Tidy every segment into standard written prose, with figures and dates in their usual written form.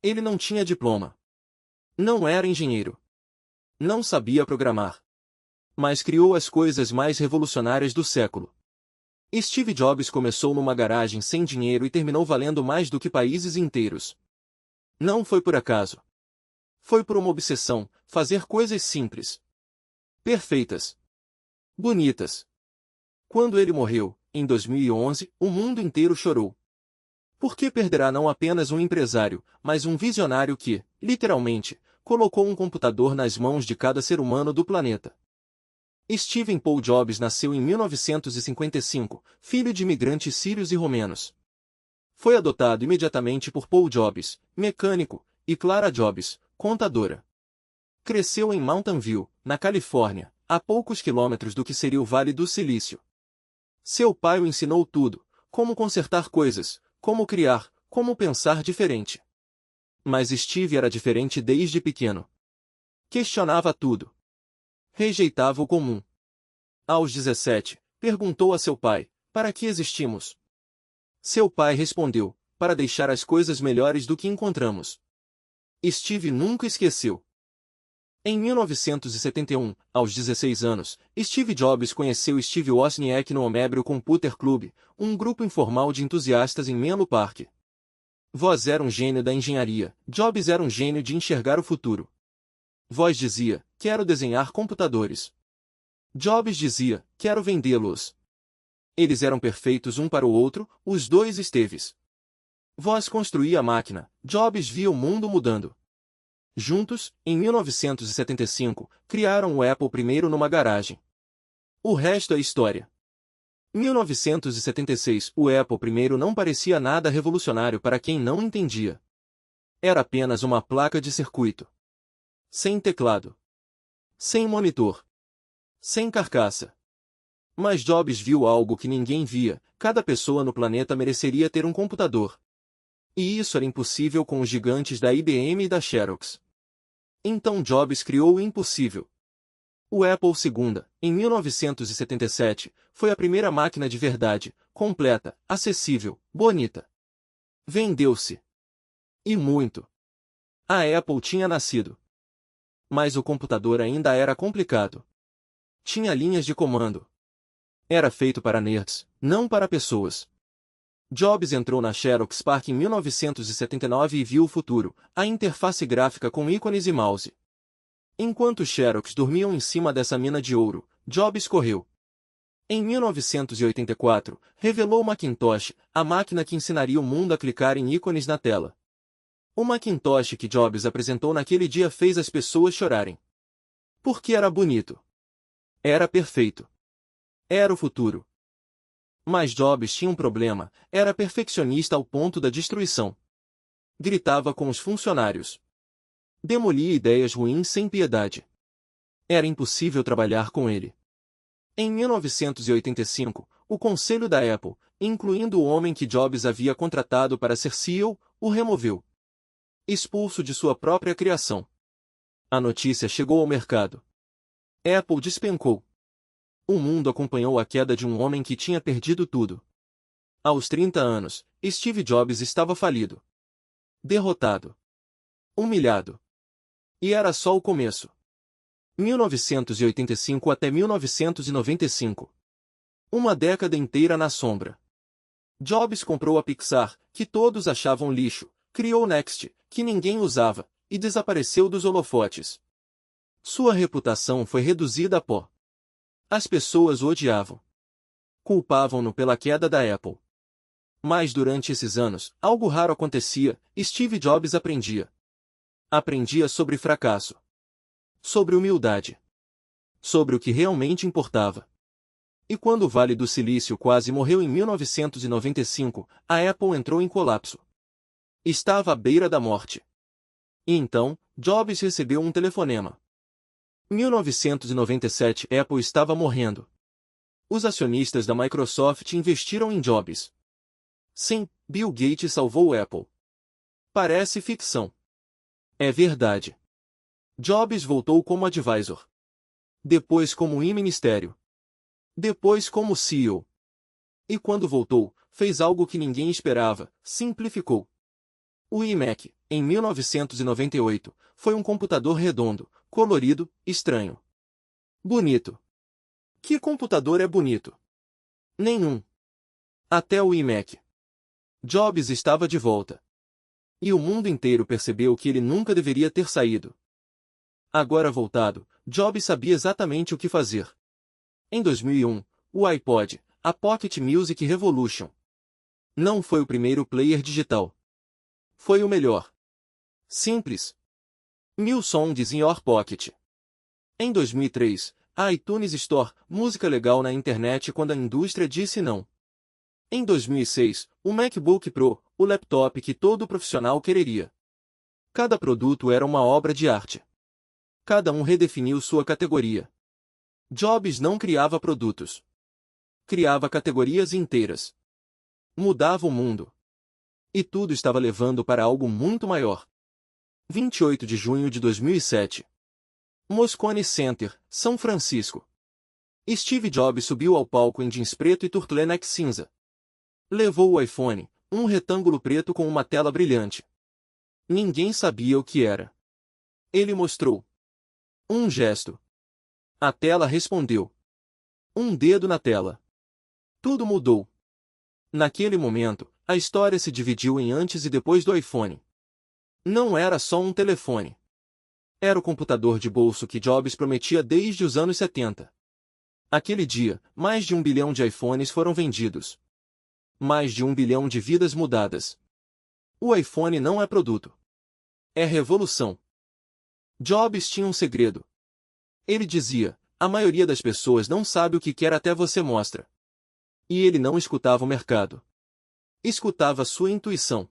Ele não tinha diploma. Não era engenheiro. Não sabia programar. Mas criou as coisas mais revolucionárias do século. Steve Jobs começou numa garagem sem dinheiro e terminou valendo mais do que países inteiros. Não foi por acaso. Foi por uma obsessão, fazer coisas simples. Perfeitas. Bonitas. Quando ele morreu, em 2011, o mundo inteiro chorou. Porque perderá não apenas um empresário, mas um visionário que, literalmente, colocou um computador nas mãos de cada ser humano do planeta. Stephen Paul Jobs nasceu em 1955, filho de imigrantes sírios e romenos. Foi adotado imediatamente por Paul Jobs, mecânico, e Clara Jobs, contadora. Cresceu em Mountain View, na Califórnia, a poucos quilômetros do que seria o Vale do Silício. Seu pai o ensinou tudo, como consertar coisas, como criar, como pensar diferente. Mas Steve era diferente desde pequeno. Questionava tudo. Rejeitava o comum. Aos 17, perguntou a seu pai, para que existimos? Seu pai respondeu, para deixar as coisas melhores do que encontramos. Steve nunca esqueceu. Em 1971, aos 16 anos, Steve Jobs conheceu Steve Wozniak no Homebrew Computer Club, um grupo informal de entusiastas em Menlo Park. Woz era um gênio da engenharia, Jobs era um gênio de enxergar o futuro. Woz dizia, quero desenhar computadores. Jobs dizia, quero vendê-los. Eles eram perfeitos um para o outro, os dois Steves. Woz construía a máquina, Jobs via o mundo mudando. Juntos, em 1975, criaram o Apple primeiro numa garagem. O resto é história. 1976, o Apple primeiro não parecia nada revolucionário para quem não entendia. Era apenas uma placa de circuito. Sem teclado. Sem monitor. Sem carcaça. Mas Jobs viu algo que ninguém via, cada pessoa no planeta mereceria ter um computador. E isso era impossível com os gigantes da IBM e da Xerox. Então Jobs criou o impossível. O Apple II, em 1977, foi a primeira máquina de verdade, completa, acessível, bonita. Vendeu-se. E muito. A Apple tinha nascido. Mas o computador ainda era complicado. Tinha linhas de comando. Era feito para nerds, não para pessoas. Jobs entrou na Xerox PARC em 1979 e viu o futuro, a interface gráfica com ícones e mouse. Enquanto os Xerox dormiam em cima dessa mina de ouro, Jobs correu. Em 1984, revelou o Macintosh, a máquina que ensinaria o mundo a clicar em ícones na tela. O Macintosh que Jobs apresentou naquele dia fez as pessoas chorarem. Porque era bonito. Era perfeito. Era o futuro. Mas Jobs tinha um problema, era perfeccionista ao ponto da destruição. Gritava com os funcionários. Demolia ideias ruins sem piedade. Era impossível trabalhar com ele. Em 1985, o conselho da Apple, incluindo o homem que Jobs havia contratado para ser CEO, o removeu. Expulso de sua própria criação. A notícia chegou ao mercado. Apple despencou. O mundo acompanhou a queda de um homem que tinha perdido tudo. Aos 30 anos, Steve Jobs estava falido. Derrotado. Humilhado. E era só o começo. 1985 até 1995. Uma década inteira na sombra. Jobs comprou a Pixar, que todos achavam lixo, criou o Next, que ninguém usava, e desapareceu dos holofotes. Sua reputação foi reduzida a pó. As pessoas o odiavam. Culpavam-no pela queda da Apple. Mas durante esses anos, algo raro acontecia, Steve Jobs aprendia. Aprendia sobre fracasso. Sobre humildade. Sobre o que realmente importava. E quando o Vale do Silício quase morreu em 1995, a Apple entrou em colapso. Estava à beira da morte. E então, Jobs recebeu um telefonema. 1997, Apple estava morrendo. Os acionistas da Microsoft investiram em Jobs. Sim, Bill Gates salvou o Apple. Parece ficção. É verdade. Jobs voltou como advisor. Depois como ministério. Depois como CEO. E quando voltou, fez algo que ninguém esperava, simplificou. O iMac, em 1998, foi um computador redondo, colorido, estranho. Bonito. Que computador é bonito? Nenhum. Até o iMac. Jobs estava de volta. E o mundo inteiro percebeu que ele nunca deveria ter saído. Agora voltado, Jobs sabia exatamente o que fazer. Em 2001, o iPod, a Pocket Music Revolution, não foi o primeiro player digital. Foi o melhor. Simples. 1000 songs in your pocket. Em 2003, a iTunes Store, música legal na internet quando a indústria disse não. Em 2006, o MacBook Pro, o laptop que todo profissional quereria. Cada produto era uma obra de arte. Cada um redefiniu sua categoria. Jobs não criava produtos. Criava categorias inteiras. Mudava o mundo. E tudo estava levando para algo muito maior. 28 de junho de 2007. Moscone Center, São Francisco. Steve Jobs subiu ao palco em jeans preto e turtleneck cinza. Levou o iPhone, um retângulo preto com uma tela brilhante. Ninguém sabia o que era. Ele mostrou. Um gesto. A tela respondeu. Um dedo na tela. Tudo mudou. Naquele momento, a história se dividiu em antes e depois do iPhone. Não era só um telefone. Era o computador de bolso que Jobs prometia desde os anos 70. Aquele dia, mais de 1 bilhão de iPhones foram vendidos. Mais de 1 bilhão de vidas mudadas. O iPhone não é produto. É revolução. Jobs tinha um segredo. Ele dizia, a maioria das pessoas não sabe o que quer até você mostra. E ele não escutava o mercado. Escutava sua intuição.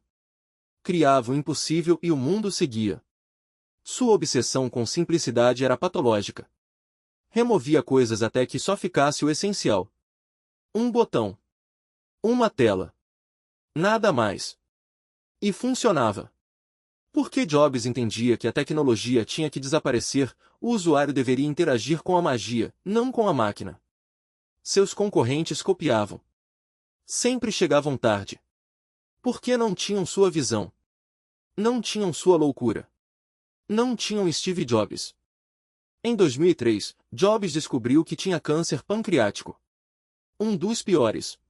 Criava o impossível e o mundo seguia. Sua obsessão com simplicidade era patológica. Removia coisas até que só ficasse o essencial. Um botão. Uma tela. Nada mais. E funcionava. Porque Jobs entendia que a tecnologia tinha que desaparecer, o usuário deveria interagir com a magia, não com a máquina. Seus concorrentes copiavam. Sempre chegavam tarde. Porque não tinham sua visão. Não tinham sua loucura. Não tinham Steve Jobs. Em 2003, Jobs descobriu que tinha câncer pancreático. Um dos piores.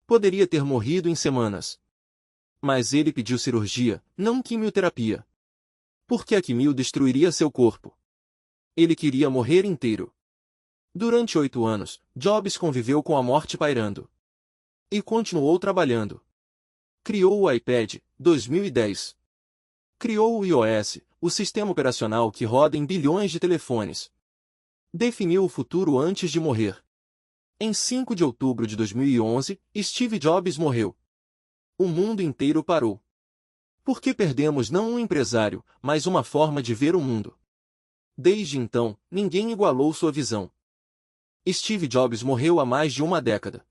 Poderia ter morrido em semanas. Mas ele pediu cirurgia, não quimioterapia. Porque a quimio destruiria seu corpo. Ele queria morrer inteiro. Durante 8 anos, Jobs conviveu com a morte pairando. E continuou trabalhando. Criou o iPad, 2010. Criou o iOS, o sistema operacional que roda em bilhões de telefones. Definiu o futuro antes de morrer. Em 5 de outubro de 2011, Steve Jobs morreu. O mundo inteiro parou. Porque perdemos não um empresário, mas uma forma de ver o mundo. Desde então, ninguém igualou sua visão. Steve Jobs morreu há mais de uma década.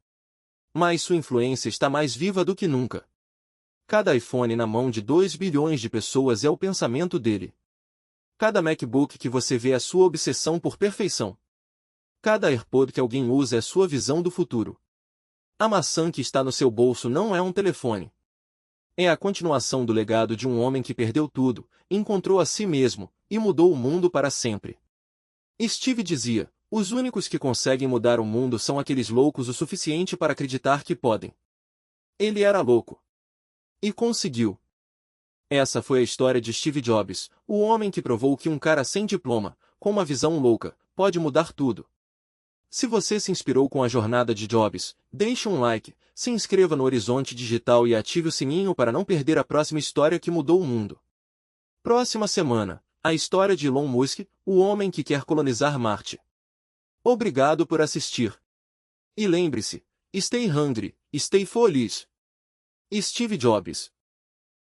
Mas sua influência está mais viva do que nunca. Cada iPhone na mão de 2 bilhões de pessoas é o pensamento dele. Cada MacBook que você vê é sua obsessão por perfeição. Cada AirPod que alguém usa é sua visão do futuro. A maçã que está no seu bolso não é um telefone. É a continuação do legado de um homem que perdeu tudo, encontrou a si mesmo, e mudou o mundo para sempre. Steve dizia, os únicos que conseguem mudar o mundo são aqueles loucos o suficiente para acreditar que podem. Ele era louco. E conseguiu. Essa foi a história de Steve Jobs, o homem que provou que um cara sem diploma, com uma visão louca, pode mudar tudo. Se você se inspirou com a jornada de Jobs, deixe um like, se inscreva no Horizonte Digital e ative o sininho para não perder a próxima história que mudou o mundo. Próxima semana, a história de Elon Musk, o homem que quer colonizar Marte. Obrigado por assistir. E lembre-se, stay hungry, stay foolish. Steve Jobs.